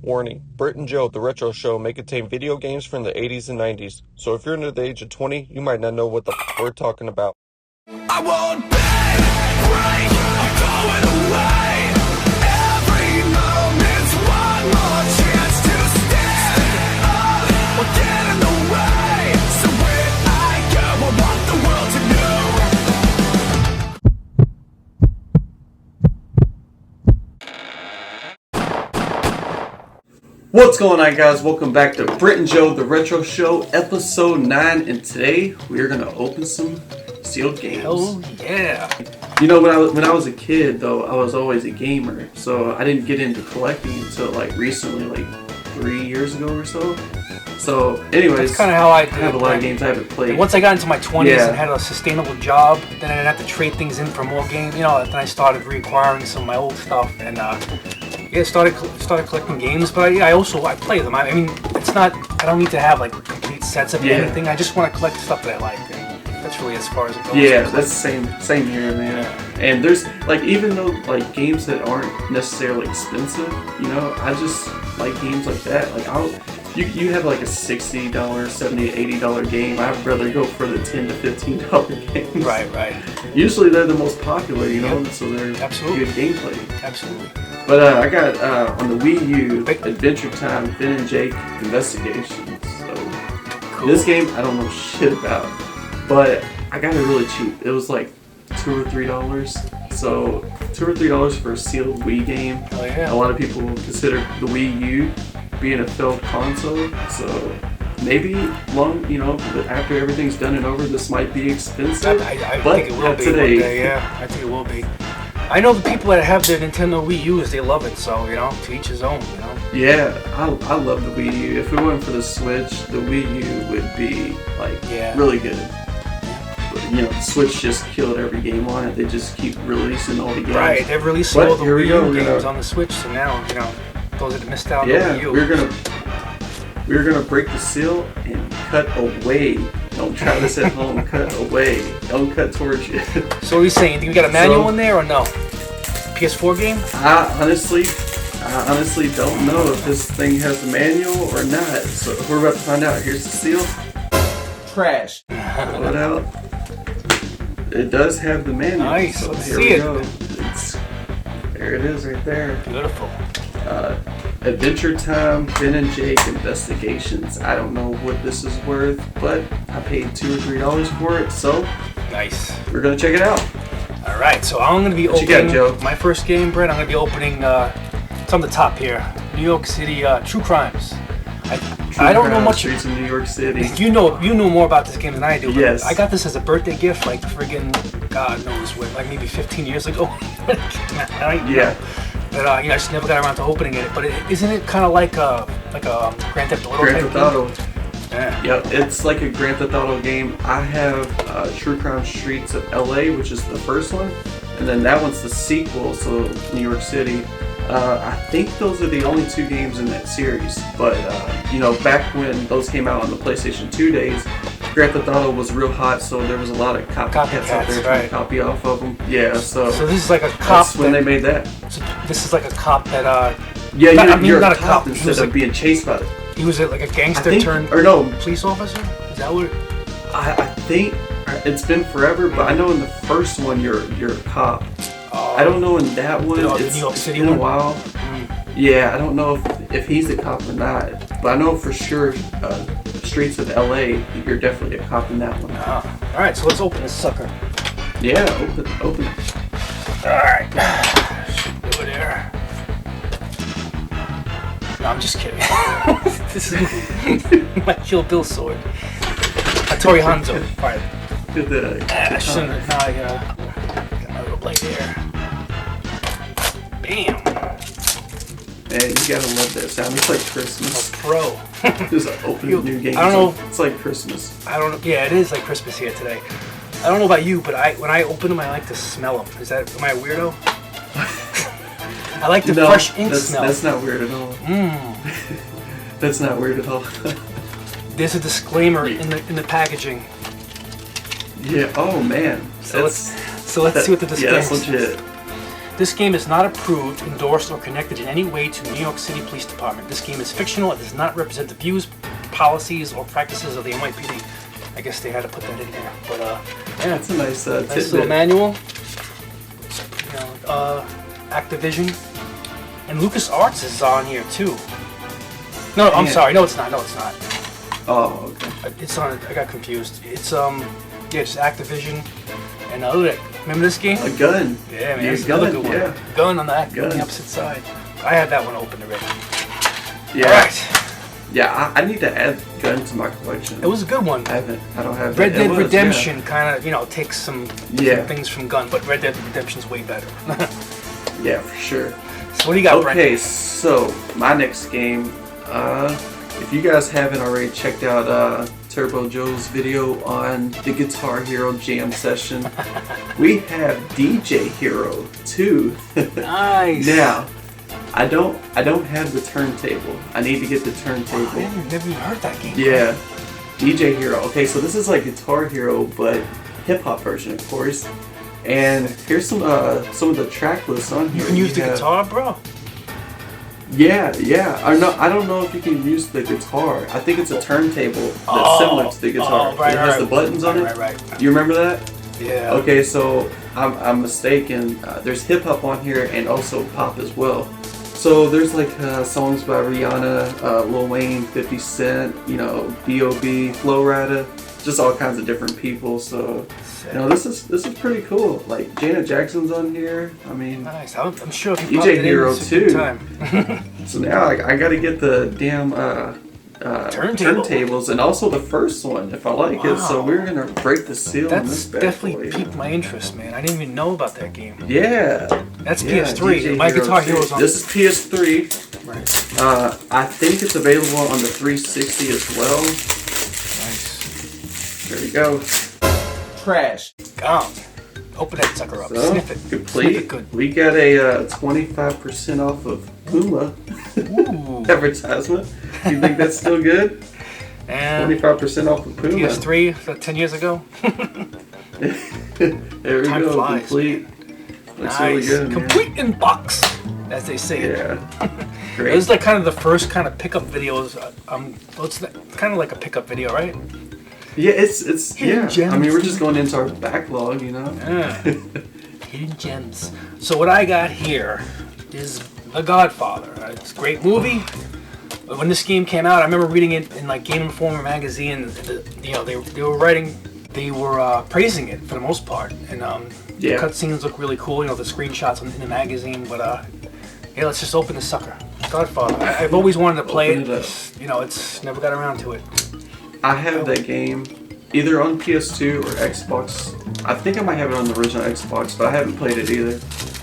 Warning, Britt and Joe, the Retro Show, may contain video games from the 80s and 90s, so if you're under the age of 20, you might not know what the we're talking about. I won't bend, break, I'm going away. Every moment's one more chance to stand up or get in the way. So when I go, I want the world to know. What's going on, guys? Welcome back to Britt and Joe, the Retro Show, episode 9, and today we are going to open some sealed games. Oh yeah! You know, when I was a kid, though, I was always a gamer, so I didn't get into collecting until like recently, like 3 years ago or so. So, anyways, That's kind of how I did. I have a lot of games I haven't played. And once I got into my 20s and had a sustainable job, then I didn't have to trade things in for more games. You know, then I started reacquiring some of my old stuff and started collecting games. But I play them. I mean, it's not. I don't need to have like complete sets of anything. I just want to collect stuff that I like. And that's really as far as it goes. Yeah, that's same here, man. Yeah. And there's like, even though like games that aren't necessarily expensive, you know, I just like games like that. Like you have like a $60, $70, $80 game. I'd rather go for the $10 to $15 games. Right. Usually they're the most popular, you know, so they're Absolutely. good gameplay. Absolutely. But I got on the Wii U, Adventure Time, Finn and Jake Investigations. So Cool. this game I don't know shit about, but I got it really cheap. It was like $2 or $3. So $2 or $3 for a sealed Wii game. Oh yeah. A lot of people consider the Wii U being a failed console. So maybe after everything's done and over, this might be expensive. I but think it will be today, one day. Yeah, I think it will be. I know the people that have their Nintendo Wii U's, they love it. So to each his own. Yeah, I love the Wii U. If it weren't for the Switch, the Wii U would be like really good. But, you know, the Switch just killed every game on it. They just keep releasing all the games. Right, they've released all the here we Wii go, U games on the Switch, so now those that missed out on the Wii U. we're gonna break the seal and cut away. Don't try this at home. Cut away. Don't cut towards you. So what are you saying? You think we got a manual in there or no? PS4 game? I honestly don't know if this thing has a manual or not. So we're about to find out. Here's the seal. Trash. Pull it out. It does have the manual. Nice. So Let's here see we it. go. There it is right there. Beautiful. Adventure Time, Finn and Jake Investigations. I don't know what this is worth, but I paid $2 or $3 for it, so Nice. we're gonna check it out. All right, so I'm going to be What you got, opening Joe? my first game, Brett. I'm going to be opening, it's on the top here, New York City True Crimes. I don't know much. Streets of New York City. You know more about this game than I do. But Yes. I got this as a birthday gift, like friggin' God knows what, like maybe 15 years ago. Yeah. But I just never got around to opening it. But isn't it kind of like a Grand Theft Auto Grand type Theft Auto. game? Yeah. Yep, it's like a Grand Theft Auto game. I have True Crime Streets of LA, which is the first one, and then that one's the sequel, so New York City. I think those are the only two games in that series, but back when those came out on the PlayStation 2 days, Grand Theft Auto was real hot, so there was a lot of copycats out there trying to copy off of them. Yeah, so this is like a cop. that's when they made that. So this is like a cop that Yeah, you're not a cop instead of being chased by it. He was like a gangster turned police officer? Is that what? I think it's been forever, but I know in the first one you're a cop. I don't know in that one. It's New York City been one? a while. Yeah, I don't know if he's a cop or not, but I know for sure Streets of LA, you're definitely a cop in that one. All right, so let's open this sucker. Yeah, open it. All right, over there. No, I'm just kidding. This is my Kill Bill sword. Hattori Hanzo. All right. I shouldn't have. Now I got my little blade here. Bam. Man, you gotta love that sound. It's like Christmas. A pro. Just opening new games. I don't know. It's like Christmas. I don't know. Yeah, it is like Christmas here today. I don't know about you, but when I open them, I like to smell them. Am I a weirdo? I like the fresh ink smell. That's not weird at all. That's not weird at all. There's a disclaimer in the packaging. Yeah. Oh man. So let's see what the disclaimer Yeah, that's legit. This game is not approved, endorsed, or connected in any way to the New York City Police Department. This game is fictional. It does not represent the views, policies, or practices of the NYPD. I guess they had to put that in there. But yeah, That's a nice tidbit. little manual. You know, Activision and LucasArts is on here too. No, I'm sorry. No, it's not. No, it's not. Oh, okay. It's on. I got confused. It's yeah, just Activision. And look at it. Remember this game? A gun. Yeah, man. Your That's another gun, good one. yeah. Gun on the Gun. opposite side. I had that one open already. Yeah. All right. Yeah, I need to add gun to my collection. It was a good one. I don't have Red that. Dead It was, Redemption kind of, you know, takes some Yeah. things from Gun, but Red Dead Redemption's way better. Yeah, for sure. So what do you got, Brent? Okay, so my next game, if you guys haven't already checked out Turbo Joe's video on the Guitar Hero Jam session, we have DJ Hero 2. Nice. Now, I don't have the turntable. I need to get the turntable. I never even heard that game. Yeah, DJ Hero. Okay, so this is like Guitar Hero, but hip hop version, of course. And here's some of the track lists on here. You can use the have- guitar, bro? Yeah. I don't know if you can use the guitar. I think it's a turntable that's similar to the guitar. Right, It has right. the buttons on it. Right. You remember that? Yeah. Okay, so I'm mistaken. There's hip hop on here and also pop as well. So there's like songs by Rihanna, Lil Wayne, 50 Cent, you know, B.O.B., Flo Rida, just all kinds of different people. So you know, this is pretty cool. Like Janet Jackson's on here. I mean, Nice. I'm sure if you DJ popped it in, Hero it's a good 2. time. so now I got to get the damn Turntable. turntables and also the first one if I like it. So Wow. we're gonna break the seal on this That's bad definitely boy. piqued my interest, man. I didn't even know about that game. Yeah. That's Yeah, PS3. DJ My Hero Guitar 2. Hero's on. This is PS3. Right. I think it's available on the 360 as well. Nice. There we go. Trash. Open that sucker up. So, Sniff it. Sniff complete. it good. We got a 25% off of Puma Ooh. advertisement. You think that's still good? And 25% off of Puma. PS3, 10 years ago. There we Time go. flies. Complete. Looks really Nice. good. man. Complete in box, as they say. Yeah. It Great. was like kind of the first kind of pickup videos. Well, it's kind of like a pickup video, right? Yeah, it's Hidden yeah. gems. I mean, we're just going into our backlog, you know. Yeah. Hidden gems. So what I got here is The Godfather. It's a great movie. When this game came out, I remember reading it in like Game Informer magazine. You know, they were praising it for the most part, and Yeah. the cutscenes look really cool. You know, the screenshots in the magazine. But yeah, let's just open the sucker. Godfather. I've always wanted to play Open it. it up. You know, it's never got around to it. I have that game either on PS2 or Xbox. I think I might have it on the original Xbox, but I haven't played it either.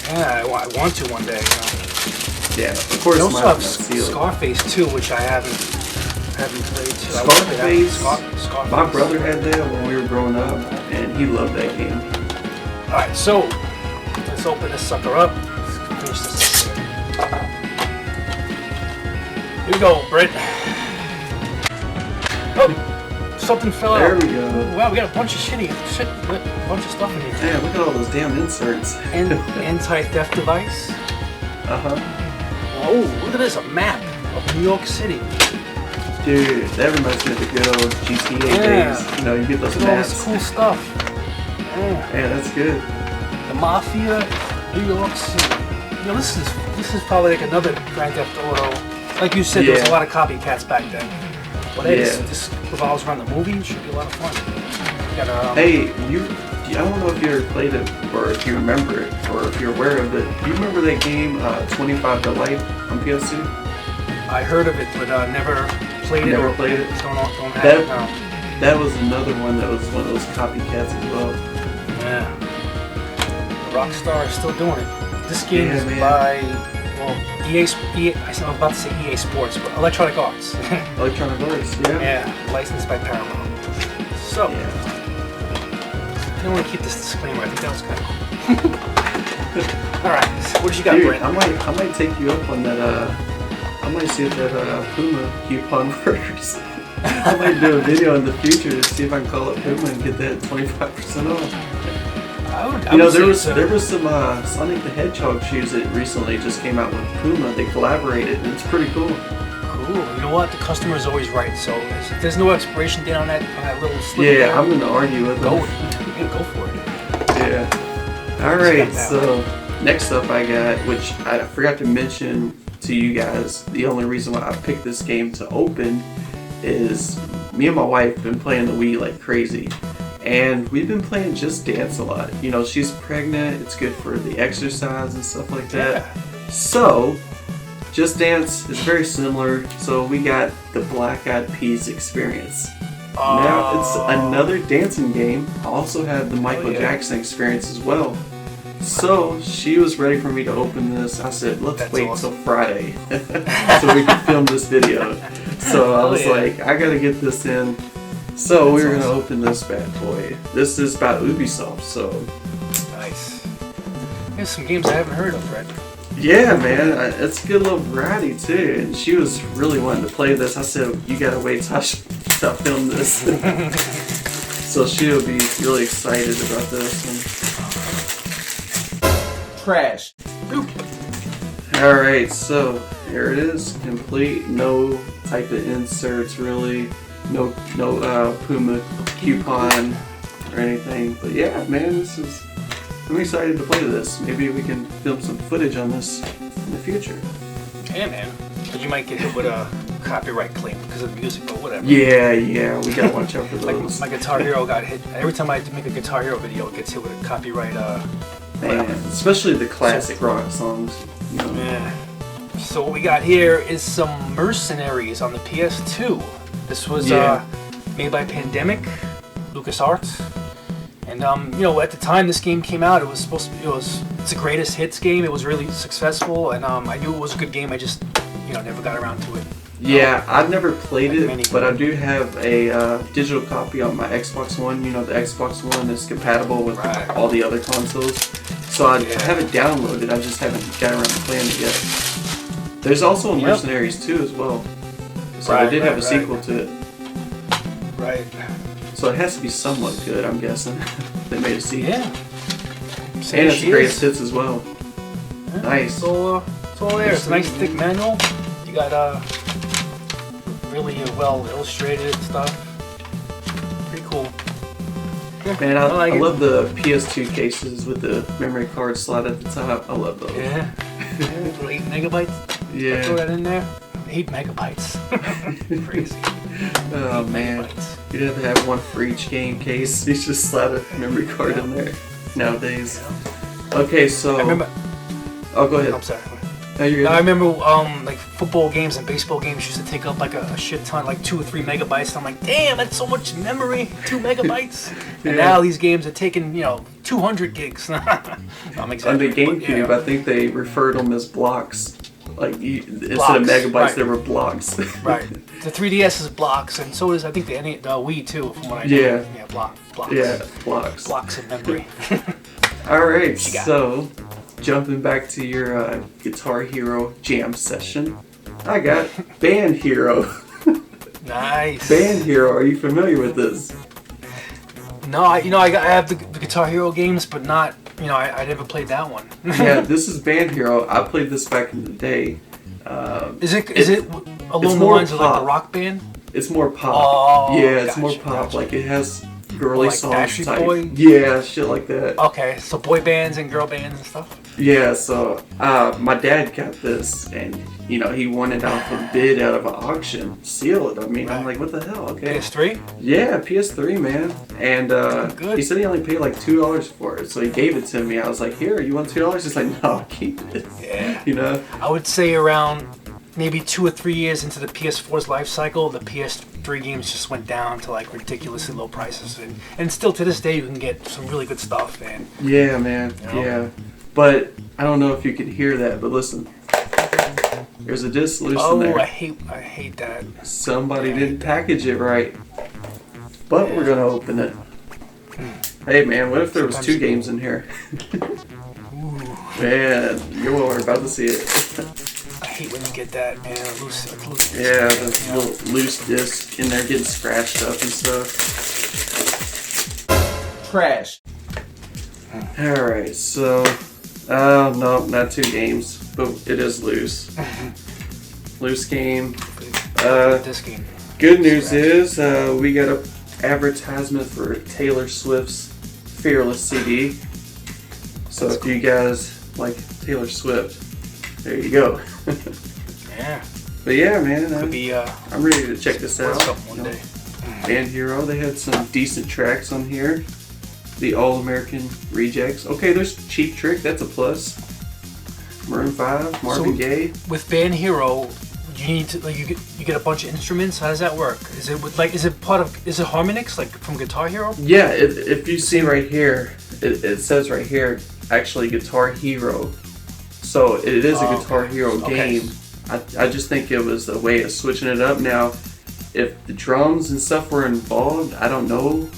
Yeah, I want to one day. You know. Yeah, of course. They also mine have is not sealed. Scarface too, which I haven't played too. Scarface. Scarface. My brother had that when we were growing up, and he loved that game. All right, so let's open this sucker up. Let's finish this. Here we go, Brent. Oh, something fell out. There we go. Wow, we got a bunch of a bunch of stuff in here. Man, look at all those damn inserts. And anti-theft device. Uh-huh. Oh, look at this, a map of New York City. Dude, that reminds me of the good old GTA Yeah. days. You know, you get those Look at all this maps. cool stuff. Yeah. Man, that's good. The Mafia, New York City. You know, this is probably like another Grand Theft Auto. Like you said, there was a Yeah. lot of copycats back then. But hey, Yeah. this revolves around the movie. It should be a lot of fun. You got, Hey, I don't know if you ever played it or if you remember it or if you're aware of it. Do you remember that game 25 to Life on PS2? I heard of it, but never played it. Never or played it? Don't have That- it now. That was another one that was one of those copycats as well. Yeah. Rockstar is still doing it. This game Yeah, is man. by, well, EA, I was about to say EA Sports, but Electronic Arts. Electronic Arts, yeah. Yeah, licensed by Paramount. So, Yeah. I don't want to keep this disclaimer. I think that was kind of cool. Alright, so what did you got, Dude, Brent? I might take you up on that. I might see if that Puma coupon works. I might do a video in the future to see if I can call up Puma and get that 25% off. You know, there was some Sonic the Hedgehog shoes that recently just came out with Puma. They collaborated, and it's pretty cool. Cool. You know what? The customer is always right. So if there's no expiration date on that little slip. Yeah, I'm gonna argue with them. Go for it. Yeah. All right. So next up, I got, which I forgot to mention to you guys. The only reason why I picked this game to open is me and my wife have been playing the Wii like crazy. And we've been playing Just Dance a lot. You know, she's pregnant. It's good for the exercise and stuff like that. Yeah. So, Just Dance is very similar. So we got the Black Eyed Peas experience. Now it's another dancing game. I also have the Michael Jackson experience as well. So she was ready for me to open this. I said, let's wait till Friday so we can film this video. So I was like, I gotta get this in. So we're gonna open this bad boy. This is about Ubisoft, so. Nice. There's some games I haven't heard of, Fred. Yeah, man, it's a good little variety too. And she was really wanting to play this. I said, you gotta wait till I film this. So she'll be really excited about this one. Trash. Alright, so here it is. Complete. No type of inserts really. No Puma coupon or anything. But yeah, man, I'm excited to play this. Maybe we can film some footage on this in the future. Yeah, man. But you might get hit with a copyright claim because of music or whatever. Yeah, we gotta watch out for those. Like my Guitar Hero got hit. Every time I make a Guitar Hero video, it gets hit with a copyright. Man, especially the classic rock songs. You know. Yeah. So what we got here is some Mercenaries on the PS2. This was made by Pandemic, LucasArts, and you know, at the time this game came out, it was supposed to be, it's a greatest hits game. It was really successful, and I knew it was a good game. I just never got around to it. Yeah, I've never played it, but I do have a digital copy on my Xbox One. You know, the Xbox One is compatible with all the other consoles, so I have it downloaded. I just haven't got around to playing it yet. There's also a Mercenaries 2 as well. So I did have a sequel to it. Right. So it has to be somewhat good, I'm guessing. They made a sequel. Yeah. And it's the greatest hits as well. Yeah. Nice. It's all there. It's a nice thick manual. You got really well illustrated stuff. Pretty cool. Man, I love the PS2 cases with the memory card slot at the top. I love those. Yeah. 8 megabytes. Yeah. Throw that in there. 8 megabytes. Crazy. Oh man, you'd have to have one for each game case. You just slide a memory card in there nowadays. Okay, so. I remember. Oh, go ahead. I'm sorry. No, you're good. I remember like football games and baseball games used to take up like a shit ton, like 2 or 3 megabytes. And I'm like, damn, that's so much memory, 2 megabytes. And now these games are taking 200 gigs. I'm exaggerating. On the GameCube, I think they referred them as blocks. Like instead of megabytes, they were blocks. Right. The 3DS is blocks, and so is I think the Wii too, from what I know. Yeah. Yeah, blocks. Yeah, blocks. Blocks of memory. All right, so jumping back to your Guitar Hero jam session, I got Band Hero. Nice. Band Hero, are you familiar with this? No, I have the Guitar Hero games, but not. I never played that one. Yeah, this is Band Hero. I played this back in the day. Is it along the lines of like the Rock Band? It's more pop. Oh, yeah, it's more pop. Like it has girly like songs Backstreet type. Boy? Yeah, shit like that. Okay, so boy bands and girl bands and stuff. Yeah, so my dad got this, and he won it off a bid out of an auction, sealed. I mean, I'm like, what the hell? Okay. PS3? Yeah, PS3, man. And he said he only paid like $2 for it, so he gave it to me. I was like, here, you want $2? He's like, no, keep it. Yeah. I would say around maybe 2 or 3 years into the PS4's life cycle, the PS3 games just went down to like ridiculously low prices, and still to this day you can get some really good stuff. And yeah, man. Yeah. But I don't know if you can hear that, but listen. There's a disc loose in there. I hate that. Somebody didn't package it right. But we're gonna open it. Hey man, what if there was 2 games in here? Man, you're about to see it. I hate when you get that, man. Loose. Yeah, the little loose disc in there getting scratched up and stuff. Trash. Alright, so... no, not 2 games, but it is loose. Loose game. This game. Good news is, we got a advertisement for Taylor Swift's Fearless CD. So if you guys like Taylor Swift, there you go. Yeah. But yeah, man, Could be, I'm ready to check this out. One day. Band Hero, they had some decent tracks on here. The All-American Rejects. Okay, there's Cheap Trick, that's a plus. Maroon 5, Marvin Gaye. With Band Hero, you need to like you get a bunch of instruments. How does that work? Is it is it harmonics like from Guitar Hero? Yeah, if you see right here, it says right here, actually Guitar Hero. So it is a Guitar Hero game. I just think it was a way of switching it up. Now, if the drums and stuff were involved, I don't know.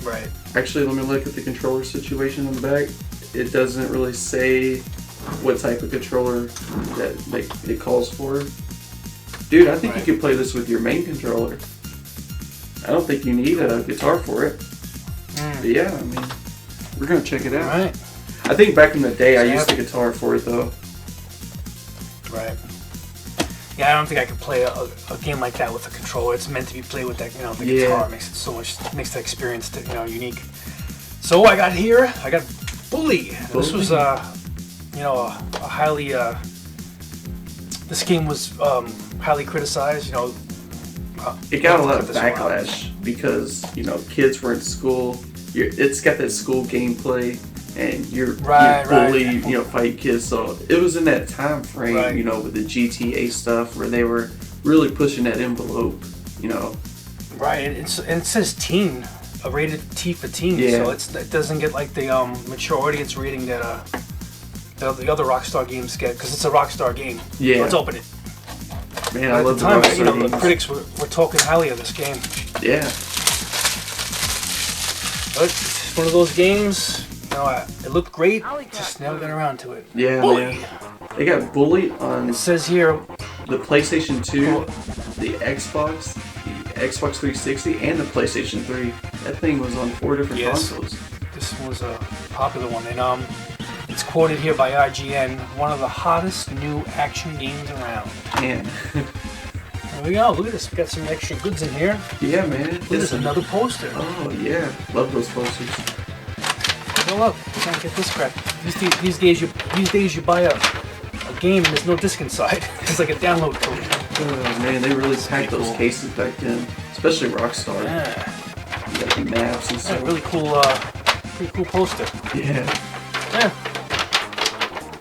Right. Actually, let me look at the controller situation on the back. It doesn't really say what type of controller that it calls for. Dude, I think you could play this with your main controller. I don't think you need a guitar for it. But yeah, I mean, we're gonna check it out. Right. I think back in the day, I used the guitar for it though. Right. Yeah, I don't think I could play a game like that with a controller. It's meant to be played with that, the guitar. It makes it so much, makes the experience, unique. So I got Bully. This was, a highly, this game was highly criticized, It got a lot of backlash because, kids were in school. It's got that school gameplay. And you bully, fight kids. So it was in that time frame, with the GTA stuff where they were really pushing that envelope, Right, and it says teen, a rated T for teen. Yeah. So it doesn't get like the mature audience rating that the other Rockstar games get, because it's a Rockstar game. Yeah. Let's open it. Man, I love the time, Rockstar games. the critics were talking highly of this game. Yeah. But it's one of those games. It looked great, just never got around to it. Yeah, Bully. man. They got Bully on It says here, the PlayStation 2, the Xbox 360, and the PlayStation 3. That thing was on 4 different consoles. This was a popular one, and it's quoted here by IGN, one of the hottest new action games around. Man. There we go. Look at this. We got some extra goods in here. Yeah, man. There's another poster. Oh, yeah. Love those posters. Oh, look, you can't get this crap. These days you buy a game and there's no disc inside. It's like a download code. Oh man, they really packed those cases back then, especially Rockstar. Yeah. You got the maps and stuff. Really cool poster. Yeah. Yeah.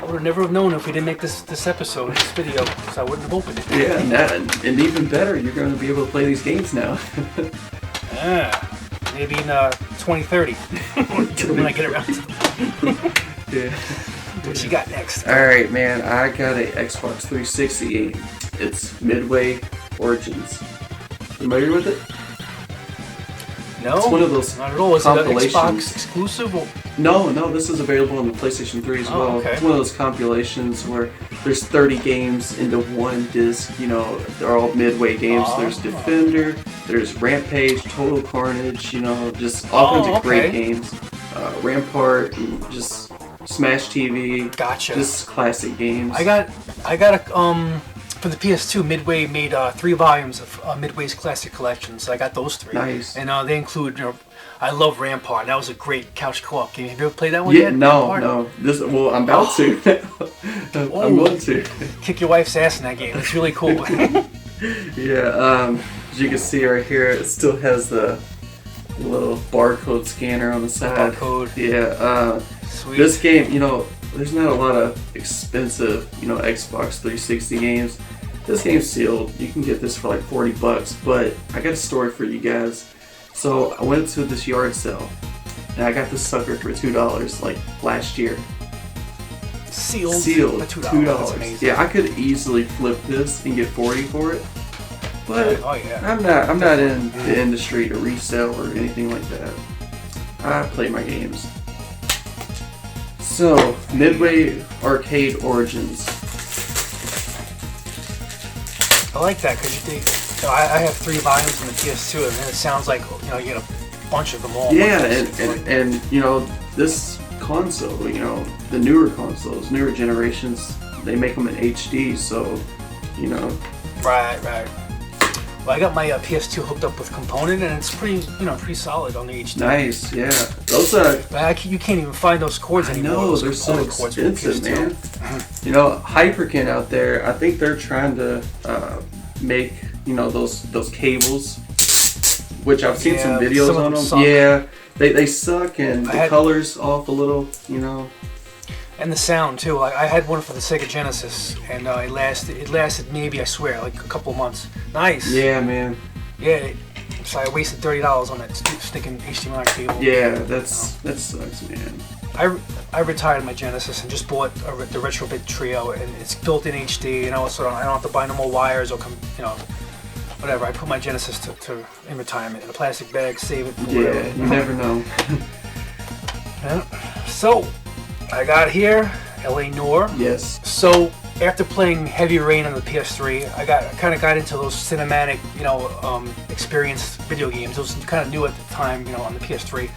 I would never have known if we didn't make this episode, this video, because I wouldn't have opened it. Yeah, and even better, you're going to be able to play these games now. Yeah. Maybe in 2030, when I get around to it. Yeah. What you got next? Alright, man, I got a Xbox 360 game. It's Midway Origins. Familiar with it? No, it's one of those not at all. Is it an compilations. Xbox exclusive? Or? No, this is available on the PlayStation 3 as well. Okay. It's one of those compilations where there's 30 games into one disc. They're all Midway games. There's Defender, there's Rampage, Total Carnage, just all kinds of great games. Rampart, and just Smash TV. Gotcha. Just classic games. I got a for the PS2. Midway made 3 volumes of Midway's classic collections. I got those 3. Nice. And they include, I love Rampart. That was a great couch co-op game. Have you ever played that one Yeah, yet? no. Rampart? I'm about to. I'm going to. Kick your wife's ass in that game. It's really cool. Yeah. As you can see right here, it still has the little barcode scanner on the side. Barcode. Yeah. Sweet. This game, there's not a lot of expensive, Xbox 360 games. This game's sealed. You can get this for like $40, but I got a story for you guys. So I went to this yard sale, and I got this sucker for $2 like last year. Sealed Sealed. for $2. That's amazing. Yeah, I could easily flip this and get 40 for it. But Oh yeah. I'm not in the industry to resell or anything like that. I play my games. So, Midway Arcade Origins. I like that because I have 3 volumes on the PS2, and it sounds like you get a bunch of them all. Yeah, and you know, this console, you know, the newer consoles, newer generations, they make them in HD, so, you know. Right. Well, I got my PS2 hooked up with component, and it's pretty, you know, pretty solid on the HD. Nice, yeah. Those are. You can't even find those cords I anymore. know, they're so expensive, man. You know, Hyperkin out there, I think they're trying to make, you know, those cables, which I've seen some videos some of on them them. suck. Yeah, they suck, and the color's off a little, you know. And the sound too. I had one for the Sega Genesis, and it lasted maybe, I swear, like a couple of months. Nice. Yeah, man. Yeah. So I wasted $30 on that sticking HDMI cable. Yeah, that sucks, man. I retired my Genesis and just bought the Retrobit Trio, and it's built in HD. You know, so I don't have to buy no more wires or you know, whatever. I put my Genesis to in retirement in a plastic bag, save it for whatever. Yeah, you never know. Yeah. So I got here, LA Noire. Yes. So after playing Heavy Rain on the PS3, I kind of got into those cinematic, you know, experience video games. Those kind of new at the time, you know, on the PS3.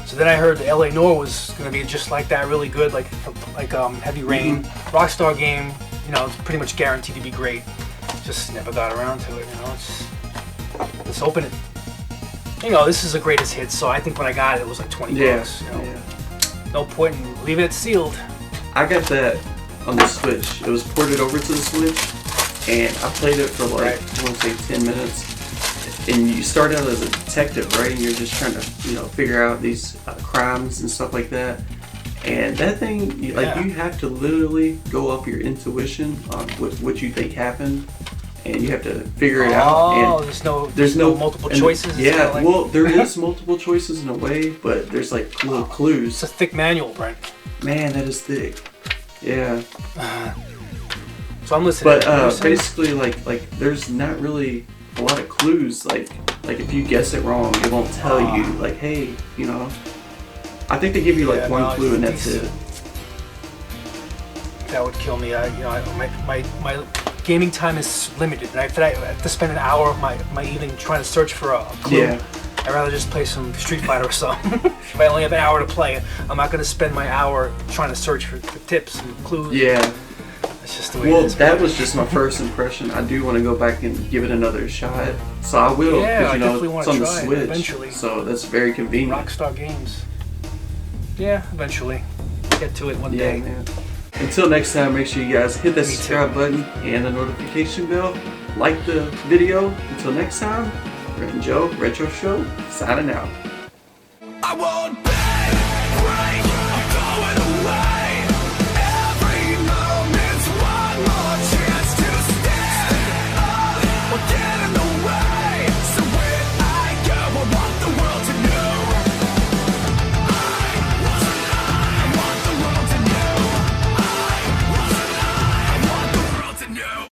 So then I heard the LA Noire was going to be just like that, really good, like Heavy Rain, Rockstar game. You know, it's pretty much guaranteed to be great. Just never got around to it. You know, let's open it. You know, this is the greatest hit. So I think when I got it, it was like $20. You know? Yeah. No point in leaving it sealed. I got that on the Switch. It was ported over to the Switch, and I played it for like, I want to say 10 minutes. And you start out as a detective, right? And you're just trying to, you know, figure out these crimes and stuff like that. And that thing, you have to literally go off your intuition on what you think happened, and you have to figure it out. Oh, and there's no multiple choices. Yeah, well, there is multiple choices in a way, but there's like little clues. It's a thick manual, Brent. Man, that is thick. Yeah. So I'm listening. But basically, like there's not really a lot of clues. Like if you guess it wrong, it won't tell you. Like, hey, you know. I think they give you like one clue and that's it. That would kill me. My gaming time is limited. And if I have to spend an hour of my evening trying to search for a clue, I'd rather just play some Street Fighter or something. If I only have an hour to play, I'm not going to spend my hour trying to search for tips and clues. Yeah. That's just the way it is. That was just my first impression. I do want to go back and give it another shot. So I will. Yeah, I you know, definitely want it's to on try the Switch, it eventually. So that's very convenient. Rockstar Games. Yeah, eventually. Get to it one day. Man. Until next time, make sure you guys hit that subscribe button and the notification bell. Like the video. Until next time, Brent and Joe, Retro Show, signing out. I won't